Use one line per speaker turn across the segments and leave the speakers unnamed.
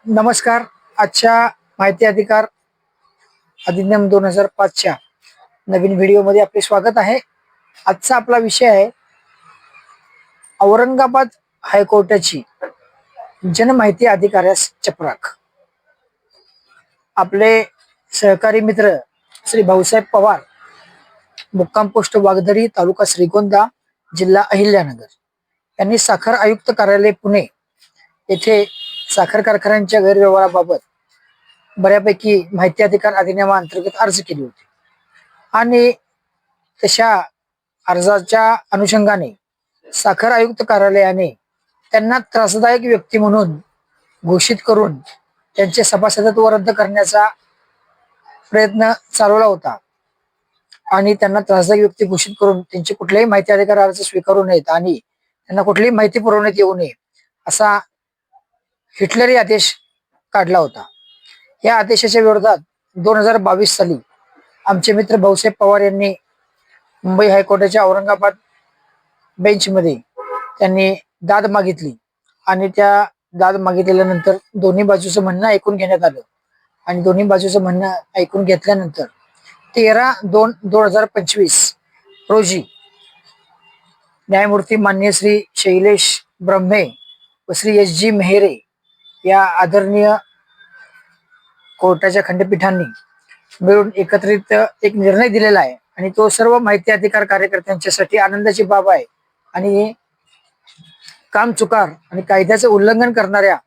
नमस्कार. आजच्या माहिती अधिकार अधिनियम 2005च्या नवीन व्हिडिओमध्ये आपले स्वागत आहे. आजचा आपला विषय आहे औरंगाबाद हायकोर्टाची जनमाहिती अधिकाऱ्यास चपराक. आपले सहकारी मित्र श्री भाऊसाहेब पवार, मुक्काम पोस्ट वागदरी, तालुका श्रीगोंदा, जिल्हा अहिल्यानगर यांनी साखर आयुक्त कार्यालय पुणे येथे साखर कारखान्यांच्या गैरव्यवहाराबाबत बऱ्यापैकी माहिती अधिकार अधिनियमाअंतर्गत अर्ज केली होती आणि तशा अर्जाच्या अनुषंगाने साखर आयुक्त कार्यालयाने त्यांना त्रासदायक व्यक्ती म्हणून घोषित करून त्यांचे सभासदत्व रद्द करण्याचा प्रयत्न चालवला होता आणि त्यांना त्रासदायक व्यक्ती घोषित करून त्यांचे कुठलेही माहिती अधिकार अर्ज स्वीकारू नयेत आणि त्यांना कुठलीही माहिती पुरवण्यात येऊ नये असा हिटलरी आदेश काढला होता. या आदेशाच्या विरोधात 2022 साली आमचे मित्र भाऊसाहेब पवार यांनी मुंबई हायकोर्टाच्या औरंगाबाद बेंचमध्ये त्यांनी दाद मागितली आणि त्या दाद मागितल्यानंतर दोन्ही बाजूचं म्हणणं ऐकून घेण्यात आलं आणि दोन्ही बाजूचं म्हणणं ऐकून घेतल्यानंतर 13/2/2025 रोजी न्यायमूर्ती मान्य श्री शैलेश ब्रह्मे व श्री S.G. मेहरे या आदरणीय कोर्टाच्या खंडपीठांनी मिळून एकत्रित एक निर्णय दिलेला आहे आणि तो सर्व माहिती अधिकार कार्यकर्त्यांच्यासाठी आनंदाची बाब आहे आणि काम चुकार आणि कायद्याचं उल्लंघन करणाऱ्या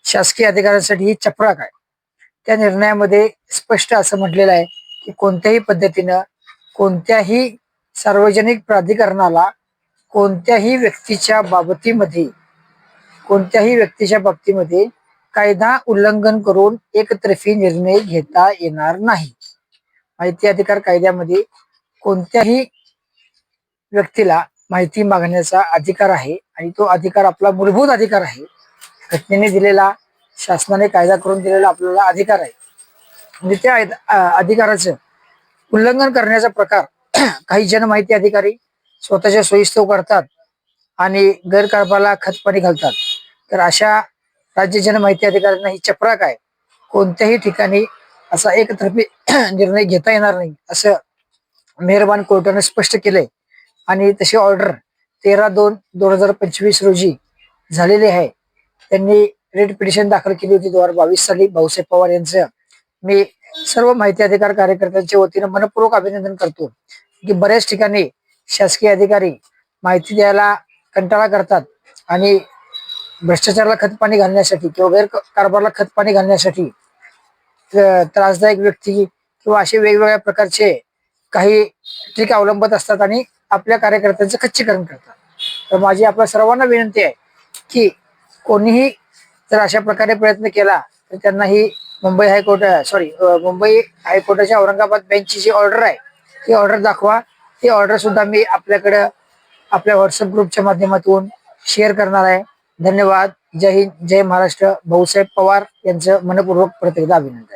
शासकीय अधिकाऱ्यांसाठी ही चपराक आहे. त्या निर्णयामध्ये स्पष्ट असं म्हटलेलं आहे की कोणत्याही पद्धतीनं कोणत्याही सार्वजनिक प्राधिकरणाला कोणत्याही व्यक्तीच्या बाबतीमध्ये कायदा उल्लंघन करून एकतर्फी निर्णय घेता येणार नाही. माहिती अधिकार कायद्यामध्ये कोणत्याही व्यक्तीला माहिती मागण्याचा अधिकार आहे आणि तो अधिकार आपला मूलभूत अधिकार आहे. घटनेने दिलेला, शासनाने कायदा करून दिलेला आपल्याला अधिकार आहे. म्हणजे त्या अधिकाराचं उल्लंघन करण्याचा प्रकार काही जनमाहिती अधिकारी स्वतःच्या सोयीस्तव करतात आणि गैरकारभाराला खतपाणी घालतात. तर अशा राज्य जनमाहिती अधिकाऱ्यांना ही चपराक आहे. कोणत्याही ठिकाणी असा एकतर्फी निर्णय घेता येणार नाही असं मेहरबान कोर्टाने स्पष्ट केलंय आणि तशी ऑर्डर 13/2/2025 रोजी झालेली आहे. त्यांनी रिट पिटिशन दाखल केली होती 2022 साली भाऊसाहेब पवार यांचं. मी सर्व माहिती अधिकार कार्यकर्त्यांच्या वतीनं मनपूर्वक अभिनंदन करतो की बऱ्याच ठिकाणी शासकीय अधिकारी माहिती द्यायला कंटाळा करतात आणि भ्रष्टाचाराला खतपाणी घालण्यासाठी किंवा गैरकारभाराला खतपाणी घालण्यासाठी त्रासदायक व्यक्ती किंवा असे वेगवेगळ्या प्रकारचे काही ट्रिक अवलंबत असतात आणि आपल्या कार्यकर्त्यांचं खच्चीकरण करतात. तर माझी आपल्या सर्वांना विनंती आहे की कोणीही जर अशा प्रकारे प्रयत्न केला तर त्यांना ही मुंबई हायकोर्टाच्या औरंगाबाद बेंचची जी ऑर्डर आहे ती ऑर्डर दाखवा. ती ऑर्डर सुद्धा मी आपल्याकडं आपल्या व्हॉट्सअप ग्रुपच्या माध्यमातून शेअर करणार आहे. धन्यवाद. जय हिंद, जय महाराष्ट्र. भाऊसाहेब पवार यांचं मनपूर्वक प्रत्येकदा अभिनंदन.